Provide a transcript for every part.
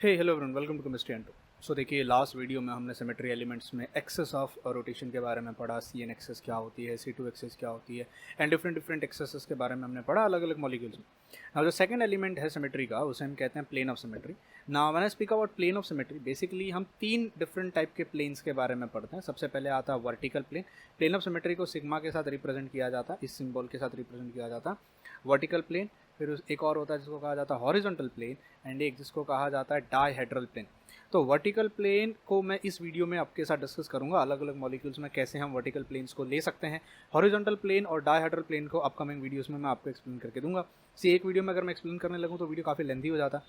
Hey hello everyone, welcome to chemistry and two. So देखिए, last video में हमने symmetry elements में axis of rotation के बारे में पढ़ा। सी एन एक्सेस क्या होती है, सी टू एक्सेस क्या होती है, एंड डिफरेंट डिफरेंट एक्सेसेस के बारे में हमने पढ़ा अलग अलग मॉलिक्यूल्स में। नाउ जो सेकंड एलिमेंट है सिमेट्री का, उसे हम कहते हैं plane of symmetry. Now when I speak about plane of symmetry, basically हम तीन डिफरेंट टाइप के प्लेन्स के बारे में पढ़ते हैं। सबसे पहले आता है vertical plane. Plane of symmetry को सिग्मा के साथ रिप्रेजेंट किया जाता है, इस सिंबल के साथ रिप्रेजेंट किया जाता है वर्टिकल प्लेन। फिर एक और होता है जिसको कहा जाता है हॉरिजॉन्टल प्लेन, एंड एक जिसको कहा जाता है डायहेड्रल प्लेन। तो वर्टिकल प्लेन को मैं इस वीडियो में आपके साथ डिस्कस करूंगा, अलग अलग मॉलिक्यूल्स में कैसे हम वर्टिकल प्लेन्स को ले सकते हैं। हॉरिजॉन्टल प्लेन और डायहेड्रल प्लेन को अपकमिंग वीडियोस में मैं आपको एक्सप्लेन करके दूंगा। एक वीडियो में अगर मैं एक्सप्लेन करने लगूँ तो वीडियो काफ़ी लेंथी हो जाता है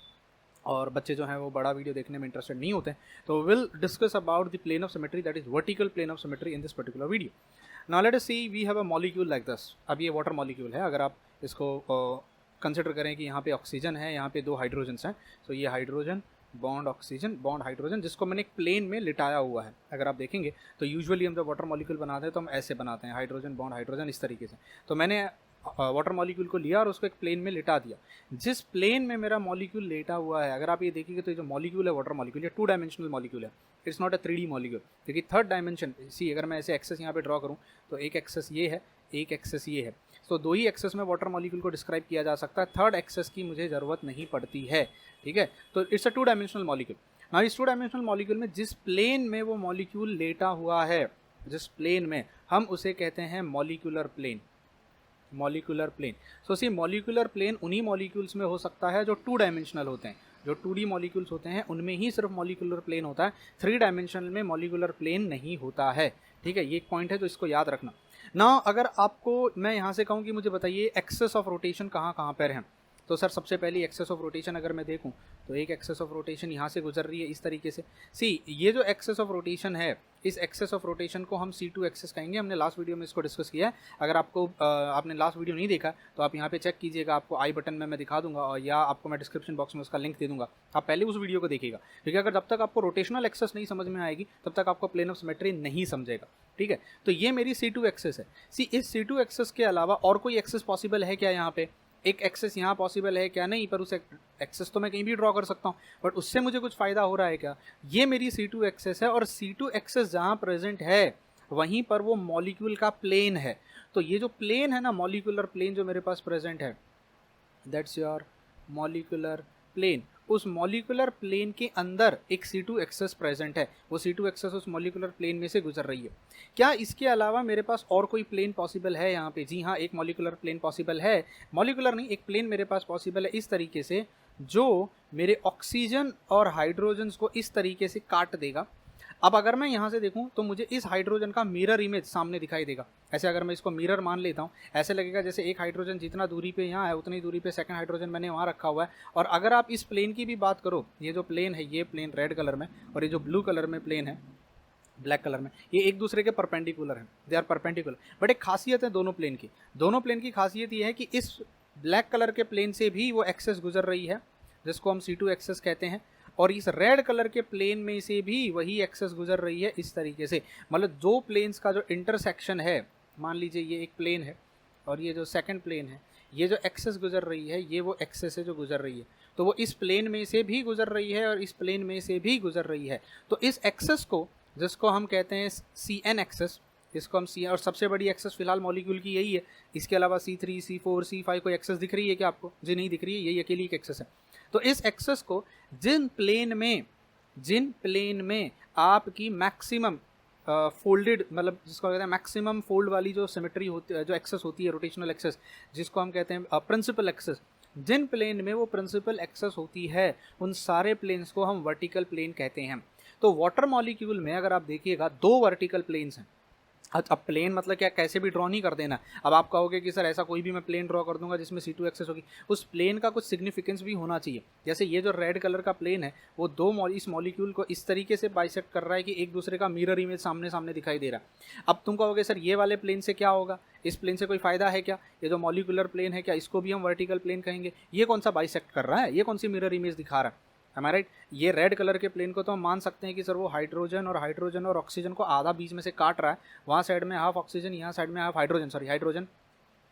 और बच्चे जो हैं वो बड़ा वीडियो देखने में इंटरेस्टेड नहीं होते हैं। तो will discuss about the plane of symmetry, that is vertical plane of symmetry in this particular video. Now let us see, we have a molecule like this. अब ये वाटर मॉलिक्यूल है। अगर आप इसको कंसिडर करें कि यहाँ पे ऑक्सीजन है, यहाँ पे दो हाइड्रोजन्स हैं, तो ये hydrogen bond oxygen bond hydrogen, जिसको मैंने एक प्लेन में लिटाया हुआ है। अगर आप देखेंगे तो यूजुअली हम जब वाटर मॉलिक्यूल बनाते हैं तो हम ऐसे बनाते हैं, हाइड्रोजन बॉन्ड हाइड्रोजन, इस तरीके से। तो मैंने वाटर मॉलिक्यूल को लिया और उसको एक प्लेन में लिटा दिया। जिस प्लेन में मेरा मॉलिक्यूल लेटा हुआ है, अगर आप ये देखिएगा तो ये जो मॉलिक्यूल है वाटर मॉलिक्यूल, ये 2 डायमेंशनल मॉलिक्यूल है, it's not a 3D molecule. क्योंकि थर्ड डायमेंशन सी, अगर मैं ऐसे एक्सेस यहाँ पे ड्रॉ करूँ तो एक एक्सेस ये है, एक एक्सेस ये है। तो दो ही एक्सेस में वाटर मॉलिक्यूल को डिस्क्राइब किया जा सकता है, थर्ड एक्सेस की मुझे ज़रूरत नहीं पड़ती है। ठीक है, तो इट्स अ 2 डायमेंशनल मॉलिक्यूल। ना इस 2 डायमेंशनल मॉलिक्यूल में जिस प्लेन में वो मॉलिक्यूल लेटा हुआ है, जिस प्लेन में, हम उसे कहते हैं molecular plane. Molecular plane. So see, molecular plane उन्हीं मॉलिक्यूल्स में हो सकता है जो 2 डायमेंशनल होते हैं। जो 2D मॉलिक्यूल्स होते हैं उनमें ही सिर्फ मॉलिक्यूलर प्लेन होता है, 3 डायमेंशनल में मॉलिक्यूलर प्लेन नहीं होता है। ठीक है, ये एक पॉइंट है तो इसको याद रखना ना। अगर आपको मैं यहाँ से कहूँ कि मुझे बताइए एक्सेस ऑफ रोटेशन कहाँ कहाँ पर हैं, तो सर सबसे पहले एक्सेस ऑफ रोटेशन अगर मैं देखूँ तो एक एक्सेस ऑफ रोटेशन यहाँ से गुजर रही है इस तरीके से। सी, ये जो एक्सेस ऑफ रोटेशन है, इस एक्सेस ऑफ रोटेशन को हम C2 एक्सेस कहेंगे। हमने लास्ट वीडियो में इसको डिस्कस किया है। अगर आपने लास्ट वीडियो नहीं देखा तो आप यहाँ पे चेक कीजिएगा, आपको आई बटन में मैं दिखा दूंगा और या आपको मैं डिस्क्रिप्शन बॉक्स में उसका लिंक दे दूंगा। आप पहले उस वीडियो को देखिएगा, क्योंकि अगर जब तक आपको रोटेशनल एक्सेस नहीं समझ में आएगी तब तक आपको प्लेन ऑफ सिमेट्री नहीं समझेगा। ठीक है, तो ये मेरी C2 एक्सेस है। सी, इस C2 एक्सेस के अलावा और कोई एक्सेस पॉसिबल है क्या? यहाँ पे एक एक्सेस यहाँ पॉसिबल है क्या? नहीं, पर उस एक्सेस तो मैं कहीं भी ड्रॉ कर सकता हूँ, बट उससे मुझे कुछ फ़ायदा हो रहा है क्या? ये मेरी C2 एक्सेस है, और C2 एक्सेस जहाँ प्रेजेंट है वहीं पर वो मॉलिक्यूल का प्लेन है। तो ये जो प्लेन है ना, मॉलिक्यूलर प्लेन जो मेरे पास प्रेजेंट है, दैट्स योर मॉलिक्यूलर प्लेन। उस मॉलिक्यूलर प्लेन के अंदर एक C2 एक्सेस प्रेजेंट है, वो C2 एक्सेस उस मॉलिक्यूलर प्लेन में से गुजर रही है। क्या इसके अलावा मेरे पास और कोई प्लेन पॉसिबल है यहाँ पे? जी हाँ, एक मॉलिक्यूलर प्लेन पॉसिबल है। मॉलिक्यूलर नहीं, एक प्लेन मेरे पास पॉसिबल है इस तरीके से, जो मेरे ऑक्सीजन और हाइड्रोजन्स को इस तरीके से काट देगा। अब अगर मैं यहाँ से देखूँ तो मुझे इस हाइड्रोजन का मिरर इमेज सामने दिखाई देगा। ऐसे अगर मैं इसको मिरर मान लेता हूँ, ऐसे लगेगा जैसे एक हाइड्रोजन जितना दूरी पे यहाँ है उतनी दूरी पे सेकंड हाइड्रोजन मैंने वहाँ रखा हुआ है। और अगर आप इस प्लेन की भी बात करो, ये जो प्लेन है, ये प्लेन रेड कलर में, और ये जो ब्लू कलर में प्लेन है, ब्लैक कलर में, ये एक दूसरे के परपेंडिकुलर हैं, दे आर परपेंडिकुलर। बट एक खासियत है दोनों प्लेन की। दोनों प्लेन की खासियत ये है कि इस ब्लैक कलर के प्लेन से भी वो एक्सेस गुजर रही है, जिसको हम C2 एक्सेस कहते हैं, और इस रेड कलर के प्लेन में से भी वही एक्सेस गुजर रही है इस तरीके से। मतलब दो प्लेन्स का जो इंटरसेक्शन है, मान लीजिए ये एक प्लेन है और ये जो सेकंड प्लेन है, ये जो एक्सेस गुजर रही है ये वो एक्सेस है जो गुजर रही है। तो वो इस प्लेन में से भी गुजर रही है और इस प्लेन में से भी गुजर रही है। तो इस एक्सेस को, जिसको हम कहते हैं CN एक्सेस, इसको हम सी, और सबसे बड़ी एक्सेस फिलहाल मॉलिक्यूल की यही है। इसके अलावा C3, C4, C5 कोई एक्सेस दिख रही है क्या आपको? जी नहीं दिख रही है, यही अकेली एक एक्सेस है। तो इस एक्सेस को जिन प्लेन में आपकी मैक्सिमम फोल्डेड, मतलब जिसको कहते हैं मैक्सिमम फोल्ड वाली जो सिमेट्री होती है, जो एक्सेस होती है, रोटेशनल एक्सेस, जिसको हम कहते हैं प्रिंसिपल एक्सेस, जिन प्लेन में वो प्रिंसिपल एक्सेस होती है उन सारे प्लेन्स को हम वर्टिकल प्लेन कहते हैं। तो वाटर मॉलिक्यूल में अगर आप देखिएगा 2 वर्टिकल प्लेन्स हैं। अब प्लेन मतलब क्या, कैसे भी ड्रॉ नहीं कर देना। अब आप कहोगे कि सर ऐसा कोई भी मैं प्लेन ड्रॉ कर दूंगा जिसमें C2 एक्सेस होगी, उस प्लेन का कुछ सिग्निफिकेंस भी होना चाहिए। जैसे ये जो रेड कलर का प्लेन है, वो इस मॉलिक्यूल को इस तरीके से बाइसेक्ट कर रहा है कि एक दूसरे का मिरर इमेज सामने सामने दिखाई दे रहा है। अब तुम कहोगे सर ये वाले प्लेन से क्या होगा, इस प्लेन से कोई फायदा है क्या? ये जो मॉलिक्यूलर प्लेन है, क्या इसको भी हम वर्टिकल प्लेन कहेंगे? ये कौन सा बाइसेक्ट कर रहा है, ये कौन सी मिरर इमेज दिखा रहा है? हमारा राइट, ये रेड कलर के प्लेन को तो हम मान सकते हैं कि सर वो हाइड्रोजन और ऑक्सीजन को आधा बीच में से काट रहा है। वहाँ साइड में हाफ ऑक्सीजन, यहाँ साइड में हाफ हाइड्रोजन,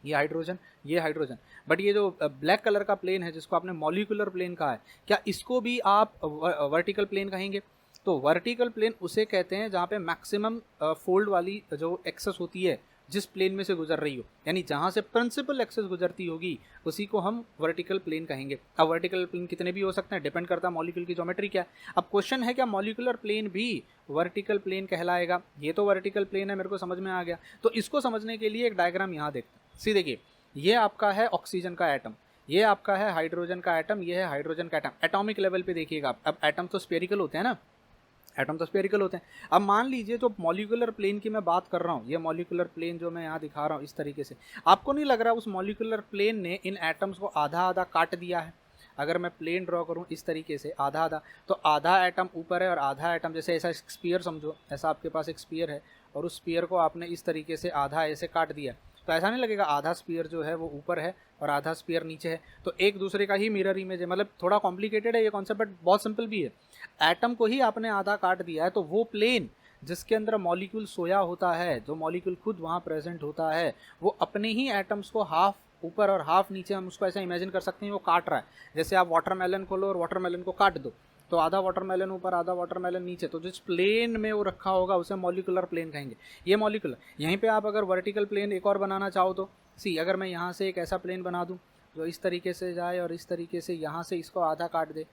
ये हाइड्रोजन, ये हाइड्रोजन। बट ये जो ब्लैक कलर का प्लेन है जिसको आपने मॉलिक्यूलर प्लेन कहा है, क्या इसको भी आप वर्टिकल प्लेन कहेंगे? तो वर्टिकल प्लेन उसे कहते हैं जहाँ पे मैक्सिमम फोल्ड वाली जो एक्सेस होती है जिस प्लेन में से गुजर रही हो, यानी जहाँ से प्रिंसिपल एक्सेस गुजरती होगी उसी को हम वर्टिकल प्लेन कहेंगे। अब वर्टिकल प्लेन कितने भी हो सकते हैं, डिपेंड करता है मॉलिक्यूल की ज्योमेट्री क्या है। अब क्वेश्चन है क्या मॉलिक्यूलर प्लेन भी वर्टिकल प्लेन कहलाएगा? ये तो वर्टिकल प्लेन है, मेरे को समझ में आ गया। तो इसको समझने के लिए एक डायग्राम यहाँ देखते हैं। सी देखिए, ये आपका है ऑक्सीजन का एटम, ये आपका है हाइड्रोजन का एटम, ये है हाइड्रोजन का एटम। एटॉमिक लेवल पे देखिएगा, अब एटम तो स्फेरिकल होते हैं ना, एटम तो स्फेरिकल होते हैं। अब मान लीजिए जो मॉलिक्यूलर प्लेन की मैं बात कर रहा हूँ, ये मॉलिक्यूलर प्लेन जो मैं यहाँ दिखा रहा हूँ इस तरीके से, आपको नहीं लग रहा उस मॉलिक्यूलर प्लेन ने इन एटम्स को आधा आधा काट दिया है? अगर मैं प्लेन ड्रॉ करूँ इस तरीके से आधा आधा, तो आधा एटम ऊपर है और आधा एटम, जैसे ऐसा स्पीयर समझो, ऐसा आपके पास एक स्पीयर है और उस स्पीयर को आपने इस तरीके से आधा ऐसे काट दिया, तो ऐसा नहीं लगेगा आधा स्पीयर जो है वो ऊपर है और आधा स्पीयर नीचे है, तो एक दूसरे का ही मिरर इमेज है। मतलब थोड़ा कॉम्प्लिकेटेड है ये कॉन्सेप्ट, बट बहुत सिंपल भी है। एटम को ही आपने आधा काट दिया है, तो वो प्लेन जिसके अंदर मॉलिक्यूल सोया होता है, जो मॉलिक्यूल खुद वहाँ प्रेजेंट होता है, वो अपने ही एटम्स को हाफ ऊपर और हाफ नीचे, हम उसको ऐसा इमेजिन कर सकते हैं वो काट रहा है। जैसे आप वाटरमेलन खोलो और वाटरमेलन को काट दो, तो आधा वाटरमेलन ऊपर आधा वाटरमेलन नीचे, तो जिस प्लेन में वो रखा होगा उसे मॉलिक्यूलर प्लेन कहेंगे। ये मॉलिक्यूलर। यहीं पे आप अगर वर्टिकल प्लेन एक और बनाना चाहो तो सी, अगर मैं यहाँ से एक ऐसा प्लेन बना दूँ जो इस तरीके से जाए और इस तरीके से यहाँ से इसको आधा काट दे,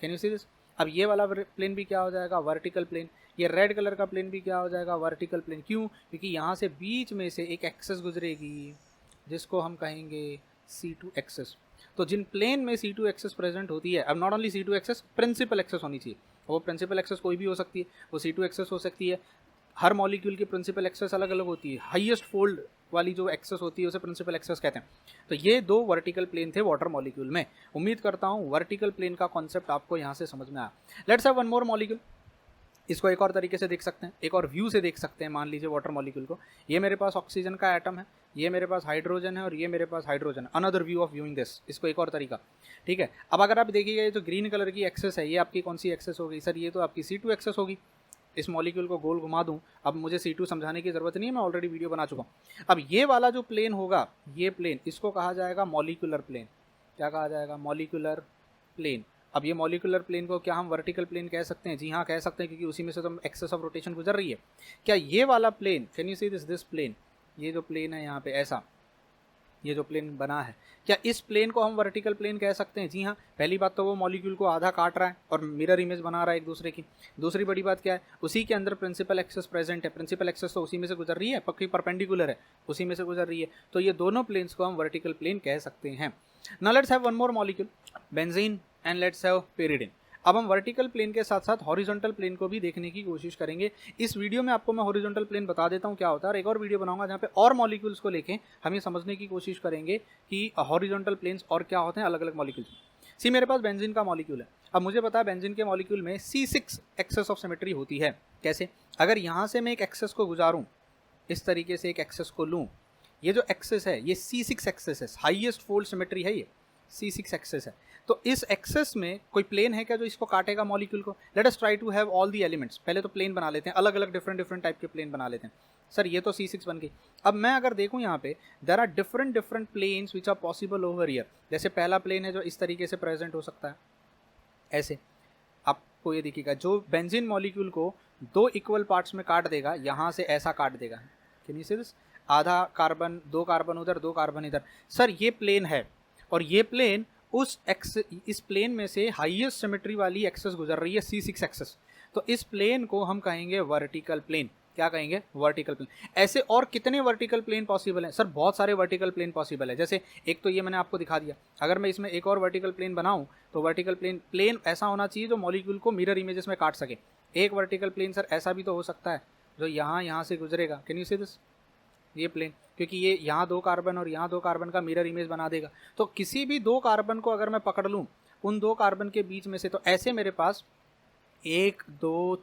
कैन यू सी दिस? अब ये वाला प्लेन भी क्या हो जाएगा? Vertical plane. ये रेड कलर का प्लेन भी क्या हो जाएगा? Vertical plane. क्यों? क्योंकि यहाँ से बीच में से एक एक्सेस गुजरेगी जिसको हम कहेंगे C2 एक्सेस। तो जिन प्लेन में C2 एक्सेस प्रेजेंट होती है, अब not only C2 axis, principal axis होनी चाहिए। वो प्रिंसिपल एक्सेस कोई भी हो सकती है, वो C2 एक्सेस हो सकती है। हर मॉलिक्यूल की प्रिंसिपल एक्सेस अलग अलग होती है। हाईएस्ट फोल्ड वाली जो एक्सेस होती है उसे प्रिंसिपल एक्सेस कहते हैं। तो ये दो वर्टिकल प्लेन थे वाटर मॉलिक्यूल में। उम्मीद करता हूँ वर्टिकल प्लेन का कॉन्सेप्ट आपको यहाँ से समझ में आया। Let's have one more molecule. इसको एक और तरीके से देख सकते हैं, एक और व्यू से देख सकते हैं। मान लीजिए वाटर मॉलिक्यूल को, ये मेरे पास ऑक्सीजन का एटम है, ये मेरे पास हाइड्रोजन है और ये मेरे पास hydrogen. Another view of viewing this, इसको एक और तरीका। ठीक है, अब अगर आप देखिएगा ये जो ग्रीन कलर की एक्सेस है, ये आपकी कौन सी एक्सेस होगी? सर ये तो आपकी C2 एक्सेस होगी। इस मॉलिक्यूल को गोल घुमा दूं, अब मुझे C2 समझाने की ज़रूरत नहीं है, मैं ऑलरेडी वीडियो बना चुका हूँ। अब ये वाला जो प्लेन होगा, ये प्लेन, इसको कहा जाएगा मॉलिक्यूलर प्लेन। क्या कहा जाएगा? Molecular plane. अब ये मॉलिक्यूलर प्लेन को क्या हम वर्टिकल प्लेन कह सकते हैं? जी हाँ, कह सकते हैं, क्योंकि उसी में से तो एक्सेस ऑफ रोटेशन गुजर रही है। क्या ये वाला plane, can you see this plane, ये जो प्लेन है यहाँ पे ऐसा, ये जो प्लेन बना है, क्या इस प्लेन को हम वर्टिकल प्लेन कह सकते हैं? जी हाँ। पहली बात तो वो मॉलिक्यूल को आधा काट रहा है और मिरर इमेज बना रहा है एक दूसरे की। दूसरी बड़ी बात क्या है? उसी के अंदर प्रिंसिपल एक्सेस प्रेजेंट है। प्रिंसिपल एक्सेस तो उसी में से गुजर रही है, पक्की परपेंडिकुलर है, उसी में से गुजर रही है। तो ये दोनों प्लेन्स को हम वर्टिकल प्लेन कह सकते हैं। Now let's have one more molecule, benzene, and let's have pyridine. अब हम वर्टिकल प्लेन के साथ साथ हॉरिजॉन्टल प्लेन को भी देखने की कोशिश करेंगे। इस वीडियो में आपको मैं हॉरिजॉन्टल प्लेन बता देता हूँ क्या होता है, और एक और वीडियो बनाऊंगा जहाँ पे और मॉलिक्यूल्स को लेके हम ये समझने की कोशिश करेंगे कि हॉरिजॉन्टल प्लेन्स और क्या होते हैं अलग अलग मॉलिक्यूल्स। सी, मेरे पास बेंजीन का मॉलिक्यूल है। अब मुझे पता है बेंजीन के मॉलिक्यूल में C6 एक्सेस ऑफ सिमेट्री होती है। कैसे? अगर यहाँ से मैं एक एक्सेस को गुजारूँ, इस तरीके से एक एक्सेस को लूँ, ये जो एक्सेस है ये C6 एक्सेस है, हाईएस्ट फोल्ड सिमेट्री है, ये C6 एक्सेस है। तो इस एक्सेस में कोई प्लेन है क्या जो इसको काटेगा मॉलिक्यूल को? Let us try to have all the elements. पहले तो प्लेन बना लेते हैं, अलग अलग डिफरेंट टाइप के प्लेन बना लेते हैं। सर ये तो C6 बन गई। अब मैं अगर देखूं यहाँ पे, there are different planes which are possible over here. जैसे पहला प्लेन है जो इस तरीके से प्रेजेंट हो सकता है, ऐसे। आपको ये दिखेगा, जो बेंजीन मॉलिक्यूल को दो इक्वल पार्ट्स में काट देगा, यहाँ से ऐसा काट देगा। Can you see this? आधा कार्बन, दो कार्बन उधर, दो कार्बन इधर। सर ये प्लेन है और ये प्लेन इस प्लेन में से हाईएस्ट सिमेट्री वाली एक्सेस गुजर रही है, C6 एक्सेस। तो इस प्लेन को हम कहेंगे वर्टिकल प्लेन। क्या कहेंगे? Vertical plane. ऐसे और कितने वर्टिकल प्लेन पॉसिबल हैं? सर बहुत सारे वर्टिकल प्लेन पॉसिबल है। जैसे एक तो ये मैंने आपको दिखा दिया, अगर मैं इसमें एक और वर्टिकल प्लेन बनाऊं तो वर्टिकल प्लेन ऐसा होना चाहिए जो मॉलिक्यूल को मिरर इमेजेस में काट सके। एक वर्टिकल प्लेन सर ऐसा भी तो हो सकता है जो यहाँ से गुजरेगा। Can you see this? ये प्लेन, क्योंकि ये यहाँ दो कार्बन और यहाँ दो कार्बन का मिरर इमेज बना देगा। तो किसी भी दो कार्बन को अगर मैं पकड़ लूँ, उन दो कार्बन के बीच में से, तो ऐसे मेरे पास 1 2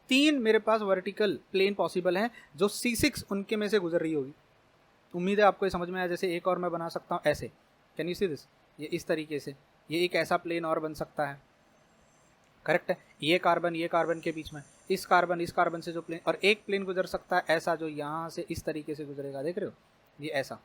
3 मेरे पास वर्टिकल प्लेन पॉसिबल हैं जो C6 उनके में से गुजर रही होगी। उम्मीद है आपको ये समझ में आया। जैसे एक और मैं बना सकता हूँ ऐसे, कैन यू सी दिस? ये इस तरीके से, ये एक ऐसा प्लेन और बन सकता है। करेक्ट है? ये कार्बन के बीच में, इस कार्बन से जो प्लेन, और एक प्लेन गुजर सकता है ऐसा जो यहाँ से इस तरीके से गुजरेगा, देख रहे हो? ये ऐसा,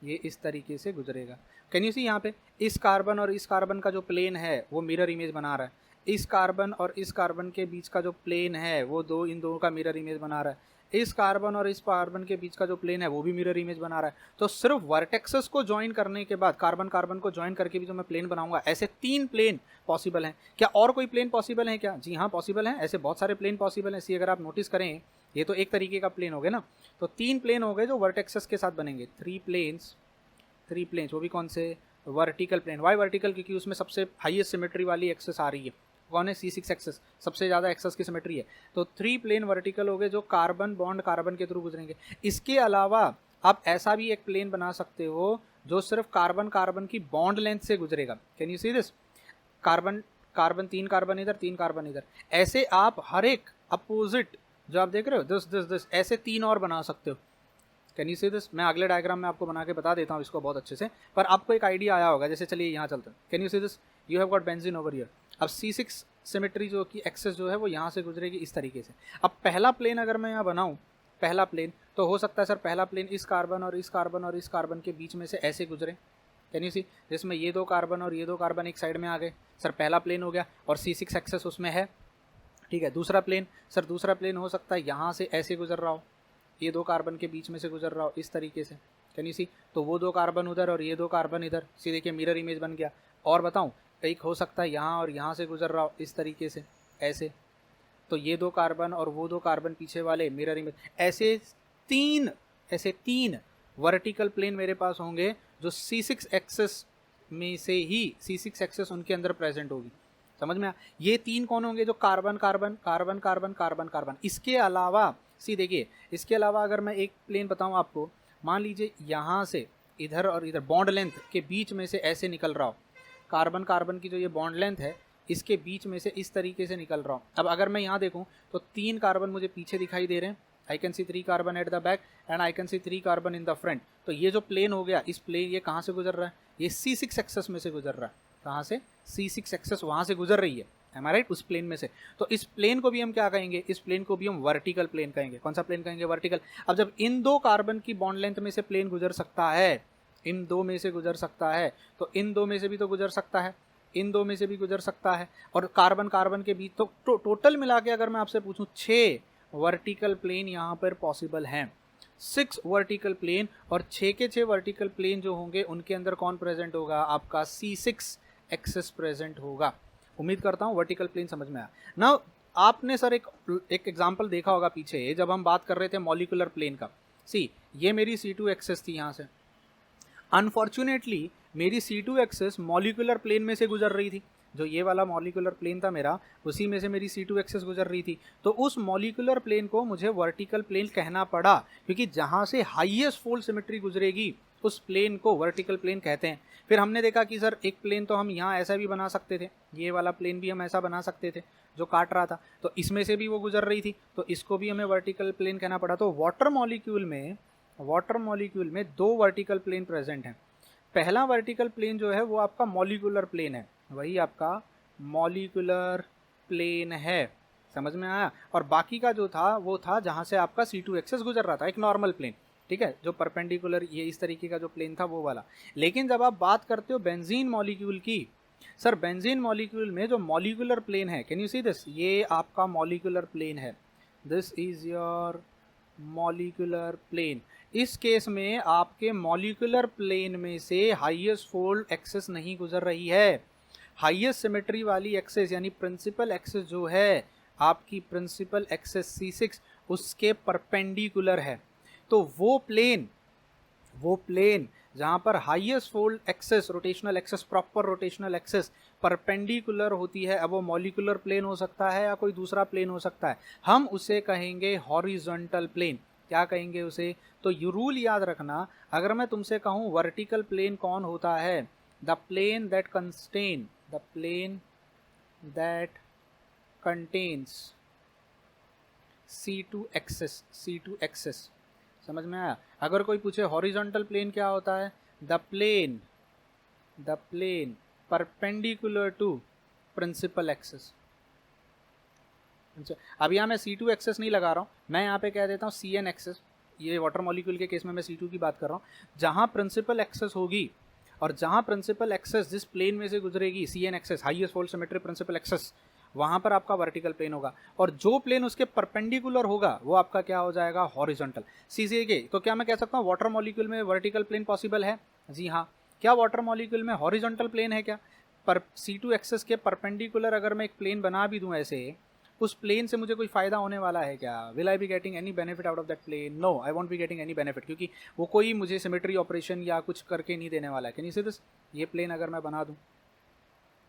ये इस तरीके से गुजरेगा। कैन यू सी यहाँ पे इस कार्बन और इस कार्बन का जो प्लेन है वो मिरर इमेज बना रहा है, इस कार्बन और इस कार्बन के बीच का जो प्लेन है वो इन दोनों का मिरर इमेज बना रहा है, इस कार्बन और इस कार्बन के बीच का जो प्लेन है वो भी मिरर इमेज बना रहा है। तो सिर्फ वर्टेक्सेस को ज्वाइन करने के बाद कार्बन कार्बन को ज्वाइन करके भी जो मैं प्लेन बनाऊंगा, ऐसे 3 प्लेन पॉसिबल हैं। क्या और कोई प्लेन पॉसिबल है क्या? जी हाँ पॉसिबल है, ऐसे बहुत सारे प्लेन पॉसिबल हैं। सी अगर आप नोटिस करें ये तो एक तरीके का प्लेन हो गया ना, तो 3 प्लेन हो गए जो वर्टेक्सेस के साथ बनेंगे। 3 प्लेन्स वो भी कौन से? Vertical plane. Why vertical? क्योंकि उसमें सबसे हाईएस्ट सिमेट्री वाली एक्सेस आ रही है। कौन है? C6 एक्सेस, सबसे ज़्यादा एक्सेस की सिमेट्री है। तो 3 प्लेन वर्टिकल हो गए जो कार्बन बॉन्ड कार्बन के थ्रू गुजरेंगे। इसके अलावा आप ऐसा भी एक प्लेन बना सकते हो जो सिर्फ कार्बन कार्बन की बॉन्ड लेंथ से गुजरेगा। Can you see this? Carbon carbon, 3 carbon इधर, 3 कार्बन इधर, ऐसे आप हर एक अपोजिट जो आप देख रहे हो दिस ऐसे 3 और बना सकते हो। Can you see this? मैं अगले डायग्राम में आपको बना के बता देता हूँ इसको बहुत अच्छे से, पर आपको एक आइडिया आया होगा। जैसे चलिए यहाँ चलते हैं। Can you see this? You have got benzene over here. अब C6 सिमेट्री जो की एक्सेस जो है वो यहाँ से गुजरेगी इस तरीके से। अब पहला प्लेन अगर मैं यहाँ बनाऊँ, पहला प्लेन, तो हो सकता है सर पहला प्लेन इस कार्बन और इस कार्बन और इस कार्बन के बीच में से ऐसे गुजरे। कैन यू सी? जिसमें ये 2 कार्बन और ये 2 कार्बन एक साइड में आ गए। सर पहला प्लेन हो गया और C6 एक्सेस उसमें है। ठीक है, दूसरा प्लेन, सर दूसरा प्लेन हो सकता है यहाँ से ऐसे गुजर रहा हो, ये 2 कार्बन के बीच में से गुजर रहा हो इस तरीके से। कैन यू सी? तो वो 2 कार्बन उधर और ये 2 कार्बन इधर, सी देखिए मिरर इमेज बन गया। और बताऊं, एक हो सकता है यहाँ और यहाँ से गुजर रहा हो इस तरीके से ऐसे, तो ये 2 कार्बन और वो 2 कार्बन पीछे वाले मिरर इमेज। ऐसे तीन वर्टिकल प्लेन मेरे पास होंगे जो C6 एक्सेस में से ही C6 एक्सेस उनके अंदर प्रेजेंट होगी। समझ में आया? ये 3 कौन होंगे? जो carbon carbon carbon carbon carbon carbon. इसके अलावा सी देखिए, इसके अलावा अगर मैं एक प्लेन बताऊं आपको, मान लीजिए यहाँ से इधर और इधर बॉन्ड लेंथ के बीच में से ऐसे निकल रहा हो, कार्बन कार्बन की जो ये बॉन्ड लेंथ है इसके बीच में से इस तरीके से निकल रहा हूँ। अब अगर मैं यहाँ देखूँ तो 3 कार्बन मुझे पीछे दिखाई दे रहे हैं। I can see 3 carbon at the back and I can see 3 carbon in the front. तो ये जो प्लेन हो गया, इस प्लेन ये कहाँ से गुजर रहा है? ये C6 एक्सेस में से गुजर रहा है। कहाँ से? C6 एक्सेस वहाँ से गुजर रही है। एम आई राइट? उस प्लेन में से। तो इस प्लेन को भी हम क्या कहेंगे? इस प्लेन को भी हम वर्टिकल प्लेन कहेंगे। कौन सा प्लेन कहेंगे? वर्टिकल। अब जब इन 2 कार्बन की बॉन्ड लेंथ में से प्लेन गुजर सकता है, इन 2 में से गुजर सकता है, तो इन 2 में से भी तो गुजर सकता है, इन 2 में से भी गुजर सकता है, और कार्बन कार्बन के बीच तो टोटल मिला के अगर मैं आपसे पूछूं 6 वर्टिकल प्लेन यहाँ पर पॉसिबल हैं। 6 वर्टिकल प्लेन, और 6 के 6 वर्टिकल प्लेन जो होंगे उनके अंदर कौन प्रेजेंट होगा? आपका C6 एक्सेस प्रेजेंट होगा। उम्मीद करता हूँ वर्टिकल प्लेन समझ में आया ना। आपने सर एक एग्जांपल देखा होगा पीछे जब हम बात कर रहे थे मॉलिक्यूलर प्लेन का। सी ये मेरी C2 एक्सेस थी यहाँ से, अनफॉर्चुनेटली मेरी C2 एक्सेस मॉलिक्यूलर प्लेन में से गुजर रही थी। जो ये वाला मॉलिक्यूलर प्लेन था मेरा, उसी में से मेरी C2 एक्सेस गुजर रही थी। तो उस मॉलिक्यूलर प्लेन को मुझे वर्टिकल प्लेन कहना पड़ा, क्योंकि जहाँ से हाईएस्ट फोल्ड सिमेट्री गुजरेगी उस प्लेन को वर्टिकल प्लेन कहते हैं। फिर हमने देखा कि सर एक प्लेन तो हम यहाँ ऐसा भी बना सकते थे, ये वाला प्लेन भी हम ऐसा बना सकते थे जो काट रहा था, तो इसमें से भी वो गुजर रही थी, तो इसको भी हमें वर्टिकल प्लेन कहना पड़ा। तो वाटर मॉलिक्यूल में 2 वर्टिकल प्लेन प्रेजेंट हैं। पहला वर्टिकल प्लेन जो है वो आपका मॉलिक्यूलर प्लेन है, वही आपका मॉलिक्यूलर प्लेन है। समझ में आया? और बाकी का जो था वो था जहाँ से आपका C2 एक्सेस गुजर रहा था, एक नॉर्मल प्लेन। ठीक है, जो परपेंडिकुलर ये इस तरीके का जो प्लेन था वो वाला। लेकिन जब आप बात करते हो बेंजीन मॉलिक्यूल की, सर बेंजीन मॉलिक्यूल में जो मॉलिक्यूलर प्लेन है, कैन यू सी दिस? ये आपका मॉलिक्यूलर प्लेन है, this is your molecular plane. इस केस में आपके मॉलिक्यूलर प्लेन में से हाईएस्ट फोल्ड एक्सेस नहीं गुजर रही है। हाईएस्ट सिमेट्री वाली एक्सेस यानी प्रिंसिपल एक्सेस जो है आपकी, प्रिंसिपल एक्सेस C6 उसके परपेंडिकुलर है। तो वो प्लेन जहाँ पर highest fold axis, rotational axis, proper rotational axis perpendicular होती है, अब वो मॉलिक्यूलर प्लेन हो सकता है या कोई दूसरा प्लेन हो सकता है, हम उसे कहेंगे हॉरिजॉन्टल प्लेन। क्या कहेंगे उसे? तो ये रूल याद रखना, अगर मैं तुमसे कहूँ वर्टिकल प्लेन कौन होता है? The plane that contains C2 axis. समझ में आया? अगर कोई पूछे हॉरिजॉन्टल प्लेन क्या होता है? The plane perpendicular to principal axis. अब यहाँ मैं C2 एक्सेस नहीं लगा रहा हूँ, मैं यहाँ पे कह देता हूँ CN एक्सेस। ये वाटर मॉलिक्यूल के केस में मैं C2 की बात कर रहा हूँ, जहाँ प्रिंसिपल एक्सेस होगी और जहाँ प्रिंसिपल एक्सेस जिस प्लेन में से गुजरेगी, CN axis highest fold symmetry principal axis, वहाँ पर आपका वर्टिकल प्लेन होगा, और जो प्लेन उसके परपेंडिकुलर होगा वो आपका क्या हो जाएगा, हॉरिजॉन्टल। सीधे तो क्या मैं कह सकता हूँ वाटर मॉलिक्यूल में वर्टिकल प्लेन पॉसिबल है? जी हाँ। क्या वाटर मॉलिक्यूल में हॉरिजॉन्टल प्लेन है क्या? पर C2 एक्सेस के परपेंडिकुलर अगर मैं एक प्लेन बना भी दूं ऐसे, उस प्लेन से मुझे कोई फायदा होने वाला है क्या? Will I be getting any benefit out of that plane? No, I won't be getting any benefit, क्योंकि वो कोई मुझे सिमेट्री ऑपरेशन या कुछ करके नहीं देने वाला है। Can you see this? ये प्लेन अगर मैं बना दूं,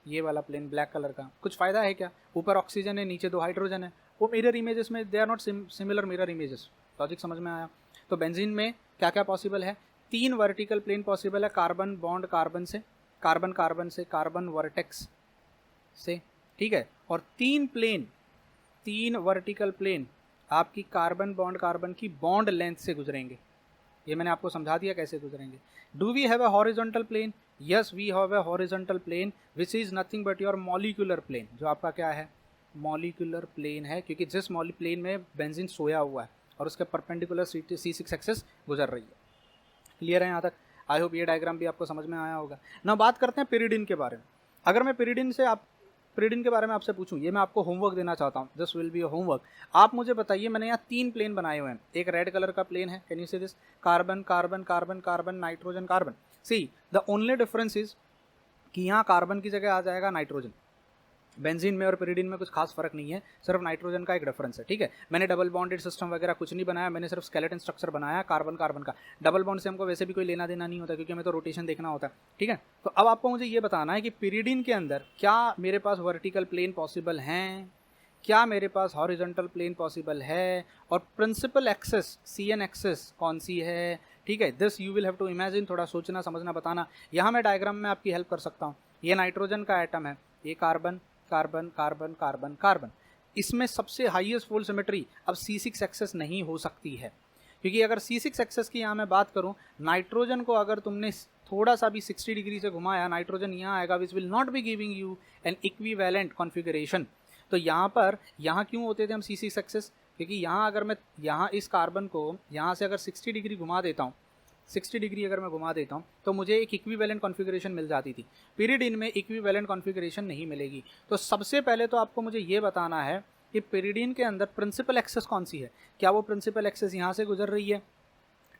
ये वाला प्लेन ब्लैक कलर का, कुछ फायदा है क्या? ऊपर ऑक्सीजन है, नीचे 2 हाइड्रोजन है, वो मिरर इमेजेस में they are not similar mirror images. Logic समझ में आया? तो बेंजीन में क्या क्या पॉसिबल है? 3 वर्टिकल प्लेन पॉसिबल है, कार्बन बॉन्ड कार्बन से, कार्बन कार्बन से, कार्बन वर्टेक्स से, ठीक है, और 3 वर्टिकल प्लेन आपकी कार्बन बॉन्ड कार्बन की बॉन्ड लेंथ से गुजरेंगे। ये मैंने आपको समझा दिया कैसे गुजरेंगे। Do we have a horizontal plane? Yes, we have a horizontal plane which is nothing but your molecular plane, जो आपका क्या है, मॉलिक्यूलर प्लेन है, क्योंकि जिस प्लेन में बेंजीन सोया हुआ है और उसके परपेंडिकुलर C6 एक्सेस गुजर रही है। क्लियर है यहाँ तक? आई होप ये डायग्राम भी आपको समझ में आया होगा ना। बात करते हैं पिरिडिन के बारे में। अगर मैं पिरिडिन के बारे में आपसे पूछूं, ये मैं आपको होमवर्क देना चाहता हूँ, this will be a homework. आप मुझे बताइए, मैंने यहाँ 3 प्लेन बनाए हुए हैं। एक रेड कलर का प्लेन है, can you see this? Carbon carbon carbon carbon nitrogen carbon. See the only difference is कि यहाँ कार्बन की जगह आ जाएगा नाइट्रोजन। बेंजीन में और पिरिडिन में कुछ खास फर्क नहीं है, सिर्फ नाइट्रोजन का एक डिफरेंस है, ठीक है। मैंने डबल बॉन्डेड सिस्टम वगैरह कुछ नहीं बनाया, मैंने सिर्फ स्केलेटन स्ट्रक्चर बनाया कार्बन कार्बन का। डबल बॉन्ड से हमको वैसे भी कोई लेना देना नहीं होता, क्योंकि हमें तो रोटेशन देखना होता है, ठीक है। तो अब आपको मुझे ये बताना है कि पिरिडिन के अंदर क्या मेरे पास वर्टिकल प्लेन पॉसिबल हैं, क्या मेरे पास हॉरिजॉन्टल प्लेन पॉसिबल है, और प्रिंसिपल एक्सेस CN एक्सेस कौन सी है, ठीक है। This you will have to imagine, थोड़ा सोचना समझना बताना। यहाँ मैं डायग्राम में आपकी हेल्प कर सकता हूँ। ये नाइट्रोजन का एटम है, ये carbon carbon carbon carbon carbon, इसमें सबसे हाईएस्ट फोल्ड सिमेट्री अब C6 एक्सेस नहीं हो सकती है, क्योंकि अगर C6 एक्सेस की यहाँ मैं बात करूँ, नाइट्रोजन को अगर तुमने थोड़ा सा भी 60 डिग्री से घुमाया, नाइट्रोजन यहाँ आएगा, which will not be giving you N equivalent configuration. तो यहाँ क्यों होते थे हम C6 एक्सेस? क्योंकि यहाँ अगर मैं यहाँ इस कार्बन को यहाँ से अगर 60 डिग्री घुमा देता हूँ, 60 डिग्री अगर मैं घुमा देता हूँ, तो मुझे एक इक्विवेलेंट कॉन्फ़िगरेशन मिल जाती थी। पिरिडिन में इक्विवेलेंट कॉन्फ़िगरेशन नहीं मिलेगी। तो सबसे पहले तो आपको मुझे ये बताना है कि पिरिडिन के अंदर प्रिंसिपल एक्सेस कौन सी है। क्या वो प्रिंसिपल एक्सेस यहाँ से गुजर रही है,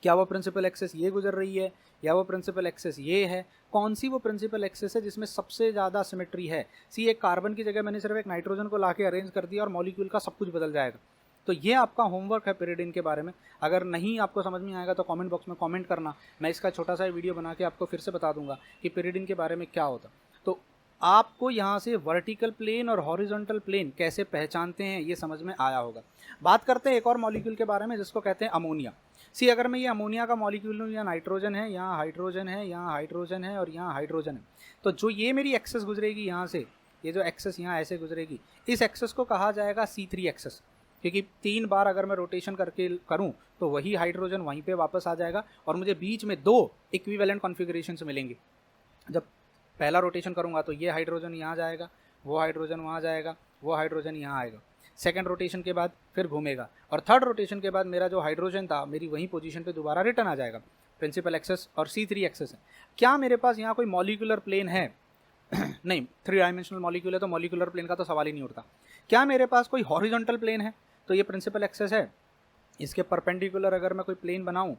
क्या वो प्रिंसिपल एक्सेस ये गुजर रही है, या वो प्रिंसिपल एक्सेस ये है? कौन सी वो प्रिंसिपल एक्सेस है जिसमें सबसे ज़्यादा सिमेट्री है? एक कार्बन की जगह मैंने सिर्फ एक नाइट्रोजन को ला के अरेंज कर दिया और मॉलिक्यूल का सब कुछ बदल जाएगा। तो ये आपका होमवर्क है पिरिडिन के बारे में। अगर नहीं आपको समझ में आएगा तो कमेंट बॉक्स में कमेंट करना, मैं इसका छोटा सा वीडियो बना के आपको फिर से बता दूंगा कि पिरिडिन के बारे में क्या होता। तो आपको यहाँ से वर्टिकल प्लेन और हॉरिजॉन्टल प्लेन कैसे पहचानते हैं ये समझ में आया होगा। बात करते हैं एक और मॉलिक्यूल के बारे में जिसको कहते हैं अमोनिया। अगर मैं ये अमोनिया का मॉलिक्यूल हूँ, यहाँ नाइट्रोजन है, यहाँ हाइड्रोजन है, यहाँ हाइड्रोजन है और यहाँ हाइड्रोजन है, तो जो ये मेरी एक्सेस गुजरेगी यहाँ से, ये जो एक्सेस यहाँ ऐसे गुजरेगी, इस एक्सेस को कहा जाएगा C3 एक्सेस, क्योंकि 3 बार अगर मैं रोटेशन करके करूं तो वही हाइड्रोजन वहीं पे वापस आ जाएगा और मुझे बीच में 2 इक्विवेलेंट कॉन्फ़िगरेशंस मिलेंगे। जब पहला रोटेशन करूंगा तो ये हाइड्रोजन यहाँ जाएगा, वो हाइड्रोजन वहाँ जाएगा, वो हाइड्रोजन यहाँ आएगा। सेकंड रोटेशन के बाद फिर घूमेगा, और थर्ड रोटेशन के बाद मेरा जो हाइड्रोजन था मेरी वही पोजीशन पे दोबारा रिटर्न आ जाएगा। प्रिंसिपल एक्सेस और C3 एक्सेस है। क्या मेरे पास यहाँ कोई मॉलिक्यूलर प्लेन है? नहीं, 3 डायमेंशनल मॉलिक्यूल है तो मॉलिक्यूलर प्लेन का तो सवाल ही नहीं उठता। क्या मेरे पास कोई हॉरिजॉन्टल प्लेन है? तो ये प्रिंसिपल एक्सेस है, इसके परपेंडिकुलर अगर मैं कोई प्लेन बनाऊं,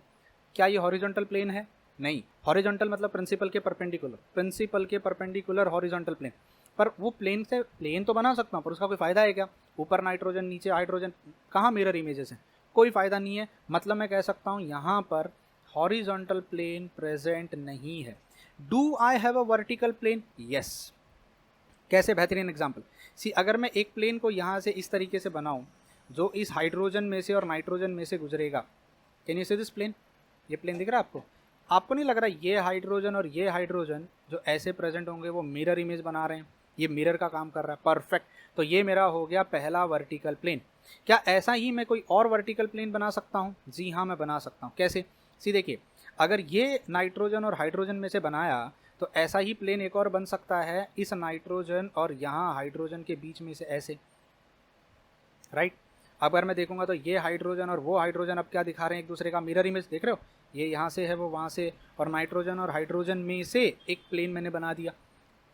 क्या ये हॉरिजॉन्टल प्लेन है? नहीं। हॉरिजॉन्टल मतलब प्रिंसिपल के परपेंडिकुलर हॉरिजॉन्टल प्लेन। पर वो प्लेन से प्लेन तो बना सकता हूँ, पर उसका कोई फ़ायदा है क्या? ऊपर नाइट्रोजन नीचे हाइड्रोजन, कहाँ मिरर इमेजेस हैं? कोई फ़ायदा नहीं है। मतलब मैं कह सकता हूँ यहाँ पर हॉरिजॉन्टल प्लेन प्रेजेंट नहीं है। Do I have a vertical plane? Yes. कैसे? बेहतरीन एग्जाम्पल। अगर मैं एक प्लेन को यहाँ से इस तरीके से बनाऊँ जो इस हाइड्रोजन में से और नाइट्रोजन में से गुजरेगा, can you see this plane? ये प्लेन दिख रहा है आपको? आपको नहीं लग रहा ये हाइड्रोजन और ये हाइड्रोजन जो ऐसे प्रेजेंट होंगे वो मिरर इमेज बना रहे हैं? ये मिरर का काम कर रहा है। परफेक्ट। तो ये मेरा हो गया पहला वर्टिकल प्लेन। क्या ऐसा ही मैं कोई और वर्टिकल प्लेन बना सकता हूँ? जी हाँ, मैं बना सकता हूँ। कैसे? देखिए, अगर ये नाइट्रोजन और हाइड्रोजन में से बनाया तो ऐसा ही प्लेन एक और बन सकता है इस नाइट्रोजन और यहाँ हाइड्रोजन के बीच में से ऐसे, राइट। अगर मैं देखूंगा तो ये हाइड्रोजन और वो हाइड्रोजन अब क्या दिखा रहे हैं, एक दूसरे का मिरर इमेज, देख रहे हो, ये यहाँ से है वो वहाँ से, और नाइट्रोजन और हाइड्रोजन में से एक प्लेन मैंने बना दिया।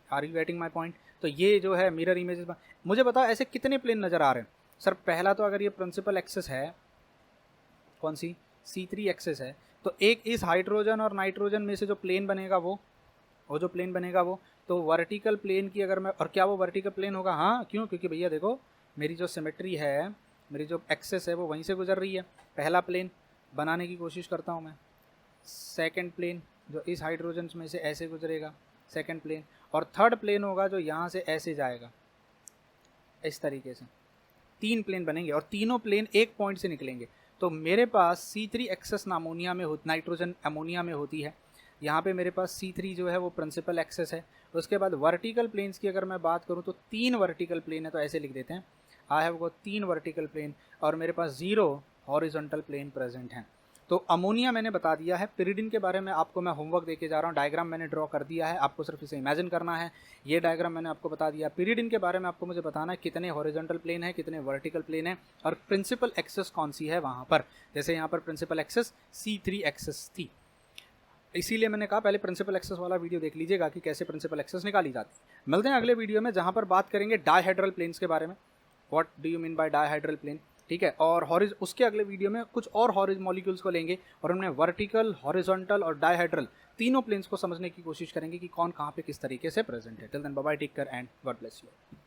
Are you getting my point? तो ये जो है मिरर इमेजेस। मुझे बताओ ऐसे कितने प्लेन नज़र आ रहे हैं सर? पहला तो अगर ये प्रिंसिपल एक्सिस है, कौन सी, C3 एक्सिस है, तो एक इस हाइड्रोजन और नाइट्रोजन में से जो प्लेन बनेगा वो जो प्लेन बनेगा वो तो वर्टिकल प्लेन की अगर मैं, और क्या वो वर्टिकल प्लेन होगा? हाँ, क्यों? क्योंकि भैया देखो मेरी जो सिमेट्री है, मेरी जो एक्सेस है वो वहीं से गुजर रही है। पहला प्लेन बनाने की कोशिश करता हूँ मैं, सेकंड प्लेन जो इस हाइड्रोजन में से ऐसे गुजरेगा, सेकंड प्लेन, और थर्ड प्लेन होगा जो यहाँ से ऐसे जाएगा, इस तरीके से 3 प्लेन बनेंगे और तीनों प्लेन एक पॉइंट से निकलेंगे। तो मेरे पास C3 एक्सेस अमोनिया में नाइट्रोजन अमोनिया में होती है। यहाँ पे मेरे पास C3 जो है वो प्रिंसिपल एक्सेस है। उसके बाद वर्टिकल प्लेन्स की अगर मैं बात करूँ तो 3 वर्टिकल प्लेन है, तो ऐसे लिख देते हैं, I have got 3 vertical plane, और मेरे पास 0 हॉरिजॉन्टल प्लेन प्रेजेंट हैं। तो अमोनिया मैंने बता दिया है। पिरिडिन के बारे में आपको मैं होमवर्क देके जा रहा हूँ, डायग्राम मैंने ड्रॉ कर दिया है, आपको सिर्फ इसे इमेजिन करना है। ये डायग्राम मैंने आपको बता दिया। पिरिडिन के बारे में आपको मुझे बताना है कितने हॉरिजॉन्टल प्लेन है, कितने वर्टिकल प्लेन है, और प्रिंसिपल एक्सेस कौन सी है वहाँ पर। जैसे यहाँ पर प्रिंसिपल एक्सेस C3 एक्सेस थी, इसीलिए मैंने कहा पहले प्रिंसिपल एक्सेस वाला वीडियो देख लीजिएगा कि कैसे प्रिंसिपल एक्सेस निकाली जाती है। मिलते हैं अगले वीडियो में जहाँ पर बात करेंगे डायहेड्रल प्लेन्स के बारे में, what do you mean by dihedral plane, ठीक है। और उसके अगले वीडियो में कुछ और हॉरिज मॉलिक्यूल्स को लेंगे और उनमें वर्टिकल, हॉरिजॉन्टल और डायहेड्रल तीनों प्लेन्स को समझने की कोशिश करेंगे कि कौन कहाँ पे किस तरीके से प्रेजेंट है। Till then bye bye, take care and God bless you.